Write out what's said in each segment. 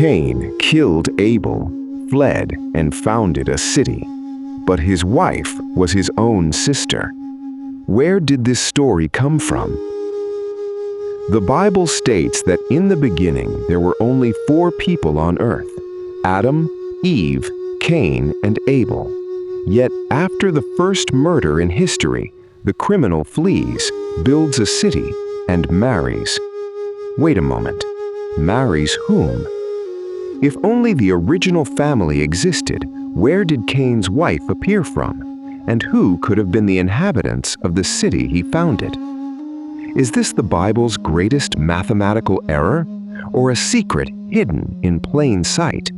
Cain killed Abel, fled, and founded a city. But his wife was his own sister. Where did this story come from? The Bible states that in the beginning there were only 4 people on earth: Adam, Eve, Cain, and Abel. Yet after the first murder in history, the criminal flees, builds a city, and marries. Wait a moment. Marries whom? If only the original family existed, where did Cain's wife appear from? And who could have been the inhabitants of the city he founded? Is this the Bible's greatest mathematical error, or a secret hidden in plain sight?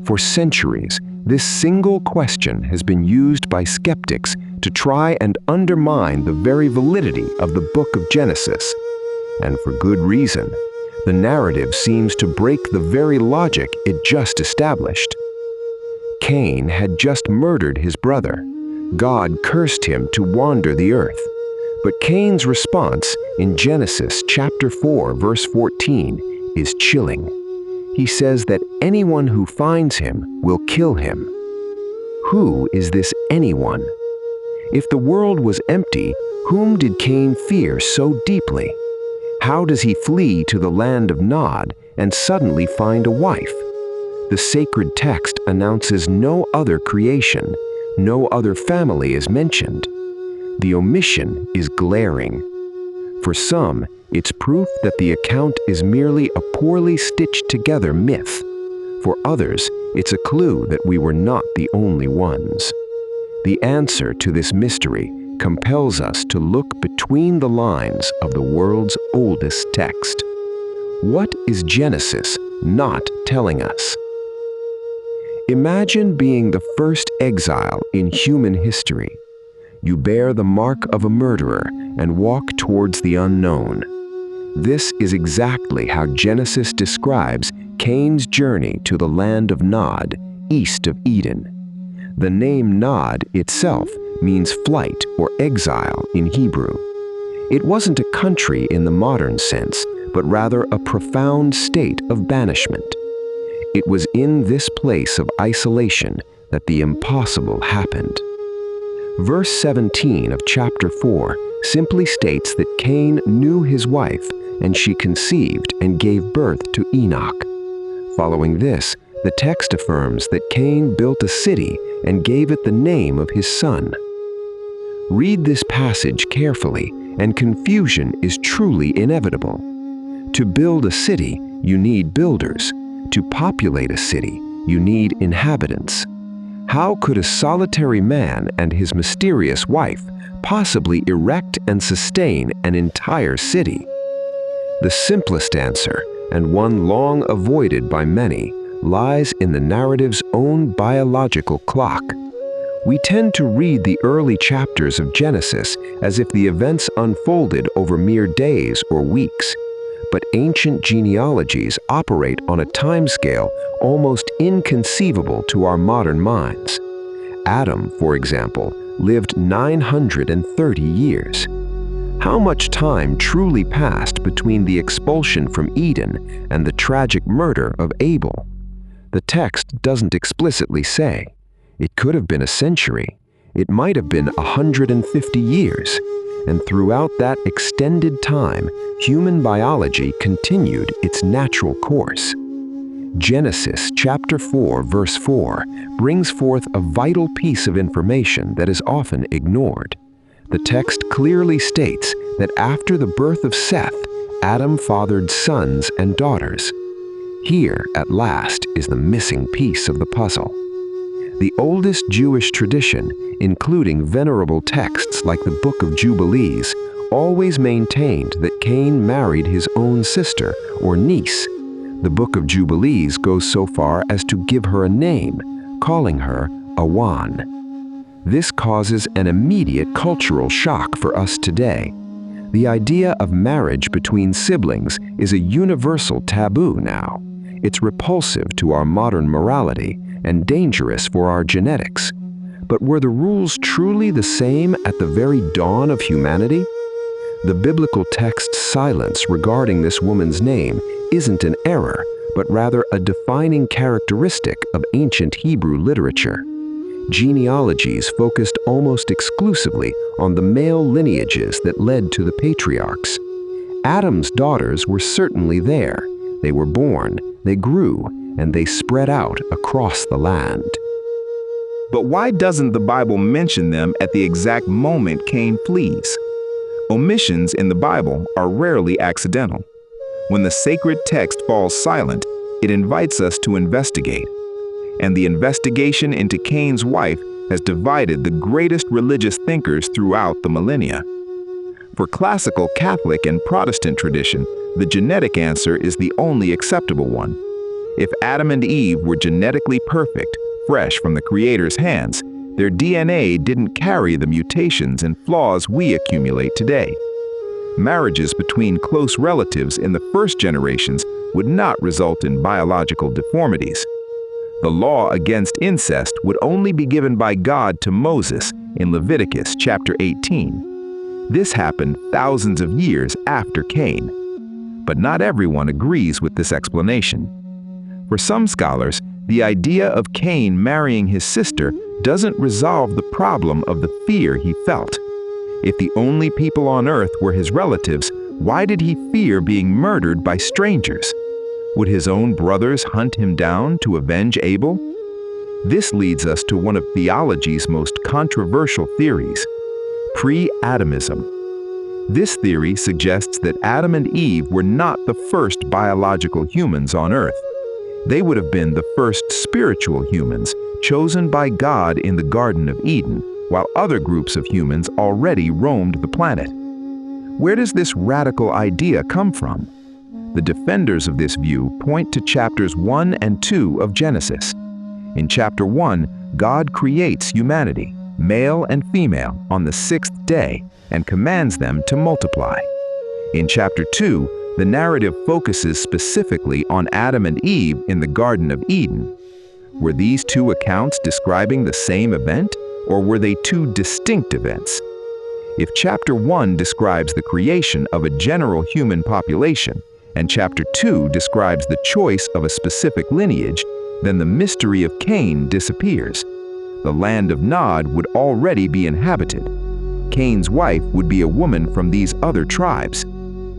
For centuries, this single question has been used by skeptics to try and undermine the very validity of the book of Genesis. And for good reason. The narrative seems to break the very logic it just established. Cain had just murdered his brother. God cursed him to wander the earth. But Cain's response in Genesis chapter 4, verse 14 is chilling. He says that anyone who finds him will kill him. Who is this anyone? If the world was empty, whom did Cain fear so deeply? How does he flee to the land of Nod and suddenly find a wife? The sacred text announces no other creation, no other family is mentioned. The omission is glaring. For some, it's proof that the account is merely a poorly stitched together myth. For others, it's a clue that we were not the only ones. The answer to this mystery compels us to look between the lines of the world's oldest text. What is Genesis not telling us? Imagine being the first exile in human history. You bear the mark of a murderer and walk towards the unknown. This is exactly how Genesis describes Cain's journey to the land of Nod, east of Eden. The name Nod itself means flight or exile in Hebrew. It wasn't a country in the modern sense, but rather a profound state of banishment. It was in this place of isolation that the impossible happened. Verse 17 of chapter 4 simply states that Cain knew his wife, and she conceived and gave birth to Enoch. Following this, the text affirms that Cain built a city and gave it the name of his son. Read this passage carefully, and confusion is truly inevitable. To build a city, you need builders. To populate a city, you need inhabitants. How could a solitary man and his mysterious wife possibly erect and sustain an entire city? The simplest answer, and one long avoided by many, lies in the narrative's own biological clock. We tend to read the early chapters of Genesis as if the events unfolded over mere days or weeks. But ancient genealogies operate on a timescale almost inconceivable to our modern minds. Adam, for example, lived 930 years. How much time truly passed between the expulsion from Eden and the tragic murder of Abel? The text doesn't explicitly say. It could have been a century. It might have been 150 years. And throughout that extended time, human biology continued its natural course. Genesis chapter 4, verse 4 brings forth a vital piece of information that is often ignored. The text clearly states that after the birth of Seth, Adam fathered sons and daughters. Here, at last, is the missing piece of the puzzle. The oldest Jewish tradition, including venerable texts like the Book of Jubilees, always maintained that Cain married his own sister or niece. The Book of Jubilees goes so far as to give her a name, calling her Avan. This causes an immediate cultural shock for us today. The idea of marriage between siblings is a universal taboo now. It's repulsive to our modern morality and dangerous for our genetics. But were the rules truly the same at the very dawn of humanity? The biblical text's silence regarding this woman's name isn't an error, but rather a defining characteristic of ancient Hebrew literature. Genealogies focused almost exclusively on the male lineages that led to the patriarchs. Adam's daughters were certainly there. They were born, they grew, and they spread out across the land. But why doesn't the Bible mention them at the exact moment Cain flees? Omissions in the Bible are rarely accidental. When the sacred text falls silent, it invites us to investigate. And the investigation into Cain's wife has divided the greatest religious thinkers throughout the millennia. For classical Catholic and Protestant tradition, the genetic answer is the only acceptable one. If Adam and Eve were genetically perfect, fresh from the Creator's hands, their DNA didn't carry the mutations and flaws we accumulate today. Marriages between close relatives in the first generations would not result in biological deformities. The law against incest would only be given by God to Moses in Leviticus chapter 18. This happened thousands of years after Cain. But not everyone agrees with this explanation. For some scholars, the idea of Cain marrying his sister doesn't resolve the problem of the fear he felt. If the only people on earth were his relatives, why did he fear being murdered by strangers? Would his own brothers hunt him down to avenge Abel? This leads us to one of theology's most controversial theories, pre-Adamism. This theory suggests that Adam and Eve were not the first biological humans on earth. They would have been the first spiritual humans, chosen by God in the Garden of Eden, while other groups of humans already roamed the planet. Where does this radical idea come from? The defenders of this view point to chapters 1 and 2 of Genesis. In chapter 1, God creates humanity, male and female, on the sixth day, and commands them to multiply. In chapter 2, the narrative focuses specifically on Adam and Eve in the Garden of Eden. Were these two accounts describing the same event, or were they two distinct events? If chapter 1 describes the creation of a general human population, and chapter 2 describes the choice of a specific lineage, then the mystery of Cain disappears. The land of Nod would already be inhabited. Cain's wife would be a woman from these other tribes.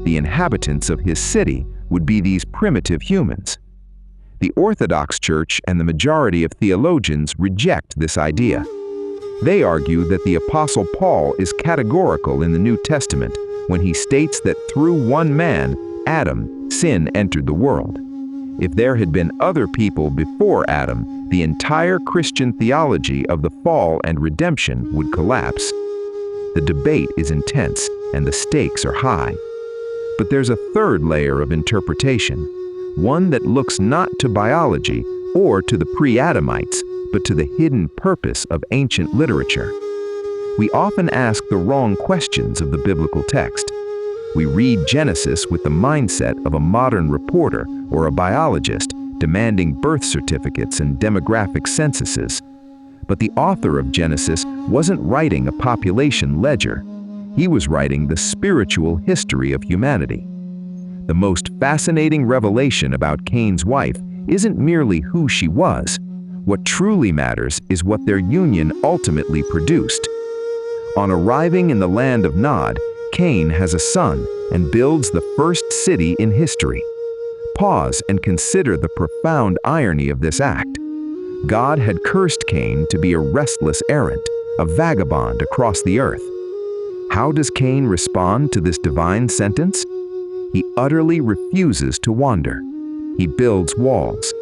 The inhabitants of his city would be these primitive humans. The Orthodox Church and the majority of theologians reject this idea. They argue that the Apostle Paul is categorical in the New Testament when he states that through one man, Adam, sin entered the world. If there had been other people before Adam, the entire Christian theology of the fall and redemption would collapse. The debate is intense and the stakes are high. But there's a third layer of interpretation, one that looks not to biology or to the pre-Adamites, but to the hidden purpose of ancient literature. We often ask the wrong questions of the biblical text. We read Genesis with the mindset of a modern reporter or a biologist demanding birth certificates and demographic censuses. But the author of Genesis wasn't writing a population ledger. He was writing the spiritual history of humanity. The most fascinating revelation about Cain's wife isn't merely who she was. What truly matters is what their union ultimately produced. On arriving in the land of Nod, Cain has a son and builds the first city in history. Pause and consider the profound irony of this act. God had cursed Cain to be a restless errant, a vagabond across the earth. How does Cain respond to this divine sentence? He utterly refuses to wander. He builds walls.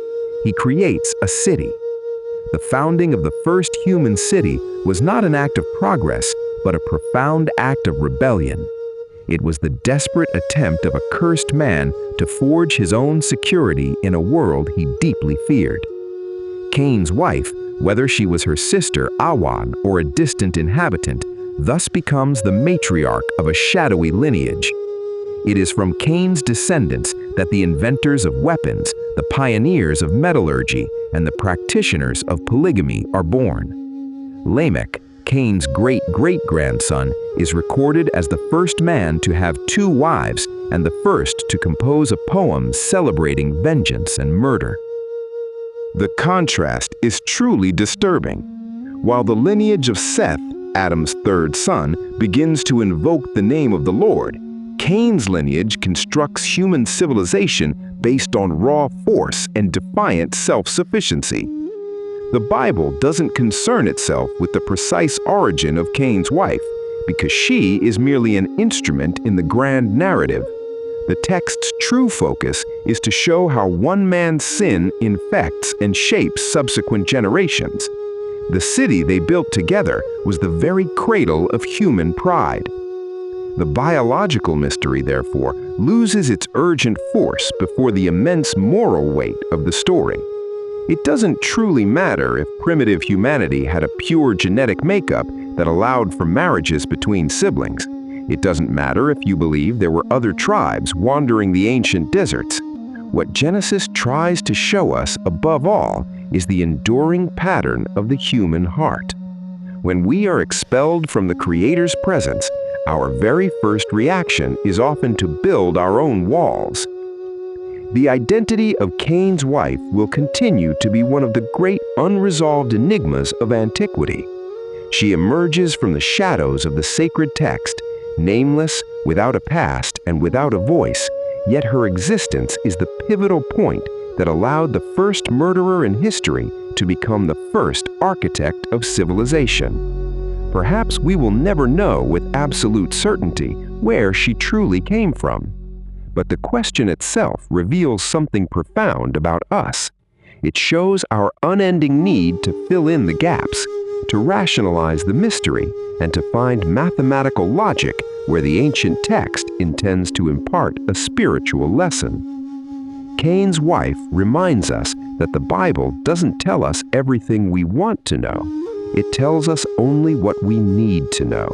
He creates a city. The founding of the first human city was not an act of progress, but a profound act of rebellion. It was the desperate attempt of a cursed man to forge his own security in a world he deeply feared. Cain's wife, whether she was her sister Avan or a distant inhabitant, thus becomes the matriarch of a shadowy lineage. It is from Cain's descendants that the inventors of weapons, the pioneers of metallurgy, and the practitioners of polygamy are born. Lamech, Cain's great-great-grandson, is recorded as the first man to have two wives and the first to compose a poem celebrating vengeance and murder. The contrast is truly disturbing. While the lineage of Seth, Adam's third son, begins to invoke the name of the Lord, Cain's lineage constructs human civilization based on raw force and defiant self-sufficiency. The Bible doesn't concern itself with the precise origin of Cain's wife, because she is merely an instrument in the grand narrative. The text's true focus is to show how one man's sin infects and shapes subsequent generations. The city they built together was the very cradle of human pride. The biological mystery, therefore, loses its urgent force before the immense moral weight of the story. It doesn't truly matter if primitive humanity had a pure genetic makeup that allowed for marriages between siblings. It doesn't matter if you believe there were other tribes wandering the ancient deserts. What Genesis tries to show us, above all, is the enduring pattern of the human heart. When we are expelled from the Creator's presence, our very first reaction is often to build our own walls. The identity of Cain's wife will continue to be one of the great unresolved enigmas of antiquity. She emerges from the shadows of the sacred text, nameless, without a past, and without a voice, yet her existence is the pivotal point that allowed the first murderer in history to become the first architect of civilization. Perhaps we will never know with absolute certainty where she truly came from. But the question itself reveals something profound about us. It shows our unending need to fill in the gaps, to rationalize the mystery, and to find mathematical logic where the ancient text intends to impart a spiritual lesson. Cain's wife reminds us that the Bible doesn't tell us everything we want to know. It tells us only what we need to know.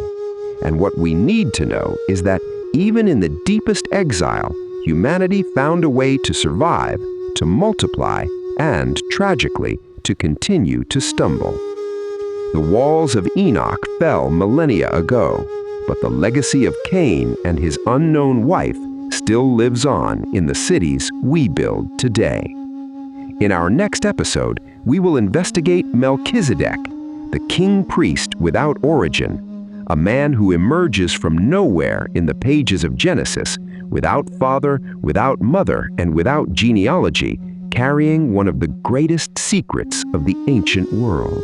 And what we need to know is that even in the deepest exile, humanity found a way to survive, to multiply, and, tragically, to continue to stumble. The walls of Enoch fell millennia ago, but the legacy of Cain and his unknown wife still lives on in the cities we build today. In our next episode, we will investigate Melchizedek, the king-priest without origin, a man who emerges from nowhere in the pages of Genesis, without father, without mother, and without genealogy, carrying one of the greatest secrets of the ancient world.